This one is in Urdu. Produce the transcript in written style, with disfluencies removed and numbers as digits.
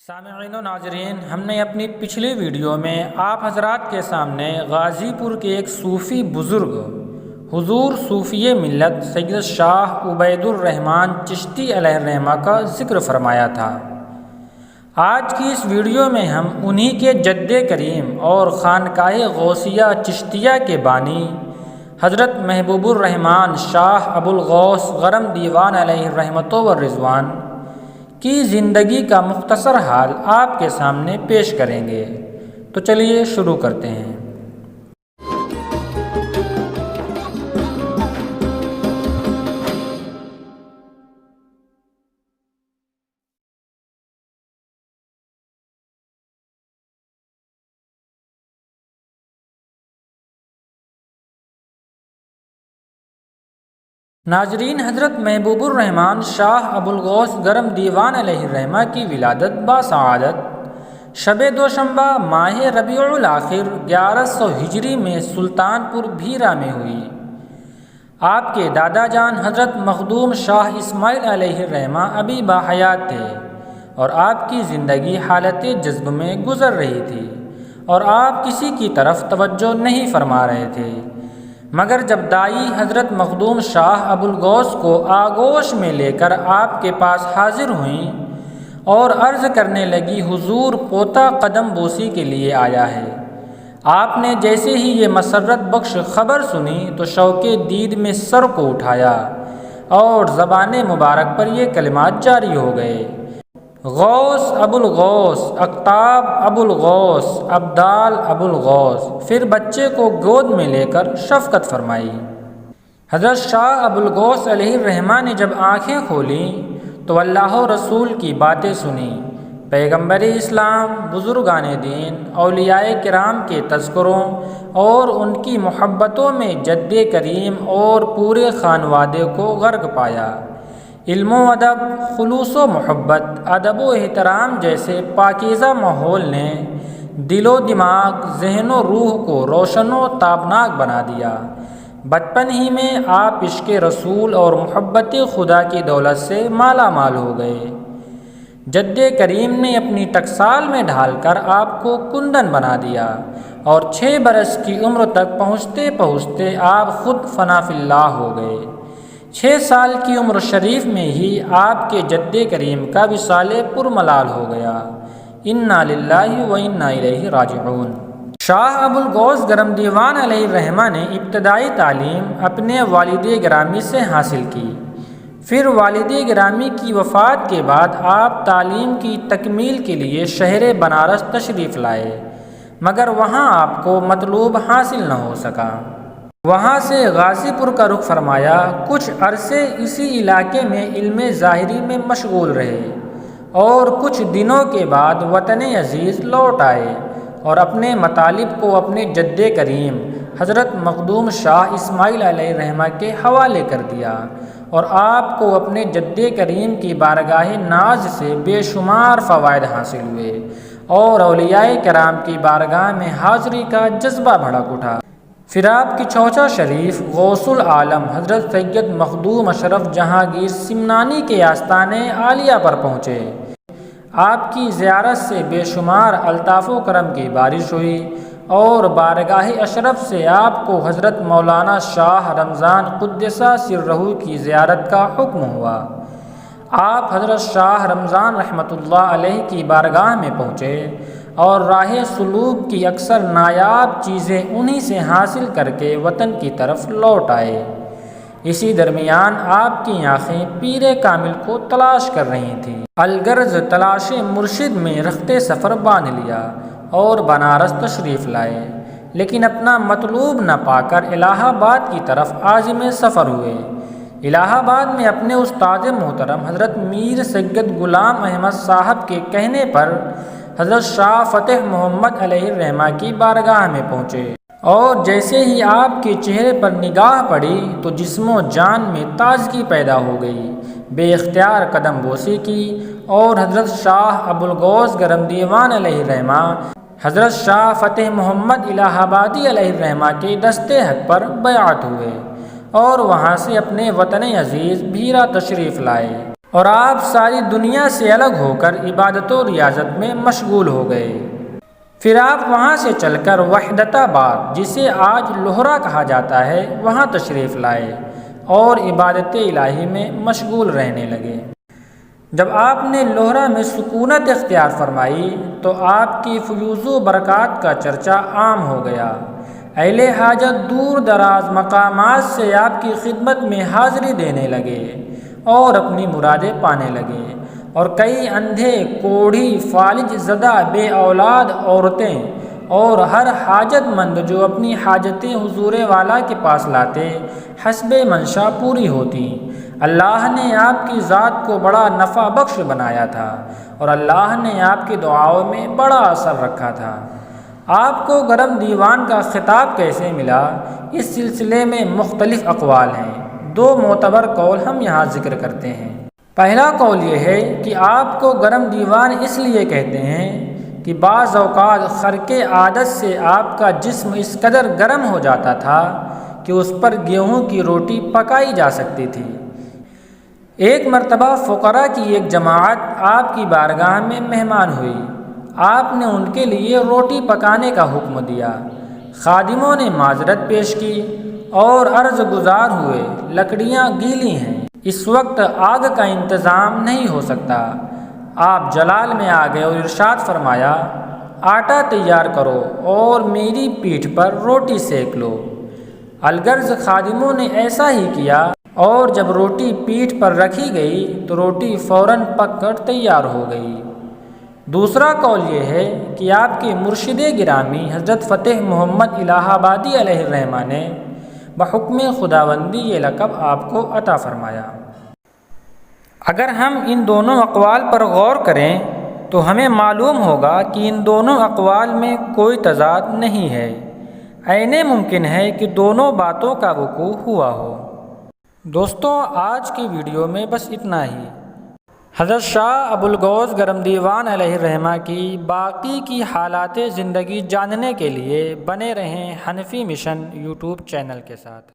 سامعین و ناظرین، ہم نے اپنی پچھلی ویڈیو میں آپ حضرات کے سامنے غازی پور کے ایک صوفی بزرگ حضور صوفی ملت سید شاہ عبید الرحمن چشتی علیہ الرحمہ کا ذکر فرمایا تھا۔ آج کی اس ویڈیو میں ہم انہی کے جد کریم اور خانقاہ غوثیہ چشتیہ کے بانی حضرت محبوب الرحمن شاہ ابو الغوث غرم دیوان علیہ الرحمۃ والرضوان کی زندگی کا مختصر حال آپ کے سامنے پیش کریں گے۔ تو چلیے شروع کرتے ہیں۔ ناظرین، حضرت محبوب الرحمن شاہ ابو الغوث گرم دیوان علیہ الرحمہ کی ولادت باسعادت شب دوشنبہ ماہ ربیع الاخر 1100 ہجری میں سلطان پور بھیرا میں ہوئی۔ آپ کے دادا جان حضرت مخدوم شاہ اسماعیل علیہ الرحمہ ابھی باحیات تھے اور آپ کی زندگی حالت جذب میں گزر رہی تھی اور آپ کسی کی طرف توجہ نہیں فرما رہے تھے، مگر جب دائی حضرت مخدوم شاہ ابو الغوث کو آغوش میں لے کر آپ کے پاس حاضر ہوئیں اور عرض کرنے لگی حضور پوتا قدم بوسی کے لیے آیا ہے، آپ نے جیسے ہی یہ مسرت بخش خبر سنی تو شوق دید میں سر کو اٹھایا اور زبان مبارک پر یہ کلمات جاری ہو گئے: غوث ابو الغوث، اقطاب ابو الغوث، ابدال ابو الغوث۔ پھر بچے کو گود میں لے کر شفقت فرمائی۔ حضرت شاہ ابو الغوث علیہ الرحمہ نے جب آنکھیں کھولیں تو اللہ و رسول کی باتیں سنیں، پیغمبر اسلام، بزرگان دین، اولیاء کرام کے تذکروں اور ان کی محبتوں میں جد کریم اور پورے خانوادے کو غرق پایا۔ علم و ادب، خلوص و محبت، ادب و احترام جیسے پاکیزہ ماحول نے دل و دماغ، ذہن و روح کو روشن و تابناک بنا دیا۔ بچپن ہی میں آپ عشق رسول اور محبت خدا کی دولت سے مالا مال ہو گئے۔ جد کریم نے اپنی ٹکسال میں ڈھال کر آپ کو کندن بنا دیا اور 6 برس کی عمر تک پہنچتے پہنچتے آپ خود فنا فی اللہ ہو گئے۔ 6 سال کی عمر شریف میں ہی آپ کے جد کریم کا وصال پرملال ہو گیا۔ انا للہ و انا الیہ راجعون۔ شاہ ابو الغوث گرم دیوان علیہ الرحمہ نے ابتدائی تعلیم اپنے والد گرامی سے حاصل کی، پھر والد گرامی کی وفات کے بعد آپ تعلیم کی تکمیل کے لیے شہر بنارس تشریف لائے، مگر وہاں آپ کو مطلوب حاصل نہ ہو سکا۔ وہاں سے غازی پور کا رخ فرمایا۔ کچھ عرصے اسی علاقے میں علم ظاہری میں مشغول رہے اور کچھ دنوں کے بعد وطن عزیز لوٹ آئے اور اپنے مطالب کو اپنے جد کریم حضرت مخدوم شاہ اسماعیل علیہ الرحمہ کے حوالے کر دیا اور آپ کو اپنے جد کریم کی بارگاہ ناز سے بے شمار فوائد حاصل ہوئے اور اولیاء کرام کی بارگاہ میں حاضری کا جذبہ بھڑک اٹھا۔ پھر آپ کی چوچا شریف غوث العالم حضرت سید مخدوم اشرف جہانگیر سمنانی کے آستانے عالیہ پر پہنچے۔ آپ کی زیارت سے بے شمار الطاف و کرم کی بارش ہوئی اور بارگاہ اشرف سے آپ کو حضرت مولانا شاہ رمضان قدسہ سرہ کی زیارت کا حکم ہوا۔ آپ حضرت شاہ رمضان رحمۃ اللہ علیہ کی بارگاہ میں پہنچے اور راہ سلوک کی اکثر نایاب چیزیں انہی سے حاصل کر کے وطن کی طرف لوٹ آئے۔ اسی درمیان آپ کی آنکھیں پیر کامل کو تلاش کر رہی تھیں۔ الغرض تلاش مرشد میں رخت سفر باندھ لیا اور بنارس تشریف لائے، لیکن اپنا مطلوب نہ پا کر الہ آباد کی طرف عازم سفر ہوئے۔ الہ آباد میں اپنے استاد محترم حضرت میر سید غلام احمد صاحب کے کہنے پر حضرت شاہ فتح محمد علیہ الرحمہ کی بارگاہ میں پہنچے اور جیسے ہی آپ کے چہرے پر نگاہ پڑی تو جسم و جان میں تازگی پیدا ہو گئی۔ بے اختیار قدم بوسی کی اور حضرت شاہ ابو الغوث گرم دیوان علیہ الرحمہ حضرت شاہ فتح محمد الہ آبادی علیہ الرحمہ کے دستے حق پر بیعت ہوئے اور وہاں سے اپنے وطن عزیز بھیرا تشریف لائے۔ اور آپ ساری دنیا سے الگ ہو کر عبادت و ریاضت میں مشغول ہو گئے۔ پھر آپ وہاں سے چل کر وحدت آباد، جسے آج لوہرا کہا جاتا ہے، وہاں تشریف لائے اور عبادت الہی میں مشغول رہنے لگے۔ جب آپ نے لوہرا میں سکونت اختیار فرمائی تو آپ کی فیوز و برکات کا چرچا عام ہو گیا۔ اہل حاجت دور دراز مقامات سے آپ کی خدمت میں حاضری دینے لگے اور اپنی مرادیں پانے لگے، اور کئی اندھے، کوڑھی، فالج زدہ، بے اولاد عورتیں اور ہر حاجت مند جو اپنی حاجتیں حضور والا کے پاس لاتے، حسب منشا پوری ہوتی۔ اللہ نے آپ کی ذات کو بڑا نفع بخش بنایا تھا اور اللہ نے آپ کی دعاؤں میں بڑا اثر رکھا تھا۔ آپ کو گرم دیوان کا خطاب کیسے ملا، اس سلسلے میں مختلف اقوال ہیں۔ دو معتبر قول ہم یہاں ذکر کرتے ہیں۔ پہلا قول یہ ہے کہ آپ کو گرم دیوان اس لیے کہتے ہیں کہ بعض اوقات خرق عادت سے آپ کا جسم اس قدر گرم ہو جاتا تھا کہ اس پر گیہوں کی روٹی پکائی جا سکتی تھی۔ ایک مرتبہ فقراء کی ایک جماعت آپ کی بارگاہ میں مہمان ہوئی۔ آپ نے ان کے لیے روٹی پکانے کا حکم دیا۔ خادموں نے معذرت پیش کی اور عرض گزار ہوئے، لکڑیاں گیلی ہیں، اس وقت آگ کا انتظام نہیں ہو سکتا۔ آپ جلال میں آ گئے اور ارشاد فرمایا، آٹا تیار کرو اور میری پیٹھ پر روٹی سیک لو۔ الغرض خادموں نے ایسا ہی کیا، اور جب روٹی پیٹھ پر رکھی گئی تو روٹی فوراً پک کر تیار ہو گئی۔ دوسرا قول یہ ہے کہ آپ کے مرشد گرامی حضرت فتح محمد الہ آبادی علیہ الرحمہ نے بحکم خداوندی یہ لقب آپ کو عطا فرمایا۔ اگر ہم ان دونوں اقوال پر غور کریں تو ہمیں معلوم ہوگا کہ ان دونوں اقوال میں کوئی تضاد نہیں ہے۔ عین ممکن ہے کہ دونوں باتوں کا وقوع ہوا ہو۔ دوستوں، آج کی ویڈیو میں بس اتنا ہی۔ حضرت شاہ ابوالغوث گرم دیوان علیہ الرحمہ کی باقی کی حالات زندگی جاننے کے لیے بنے رہیں حنفی مشن یوٹیوب چینل کے ساتھ۔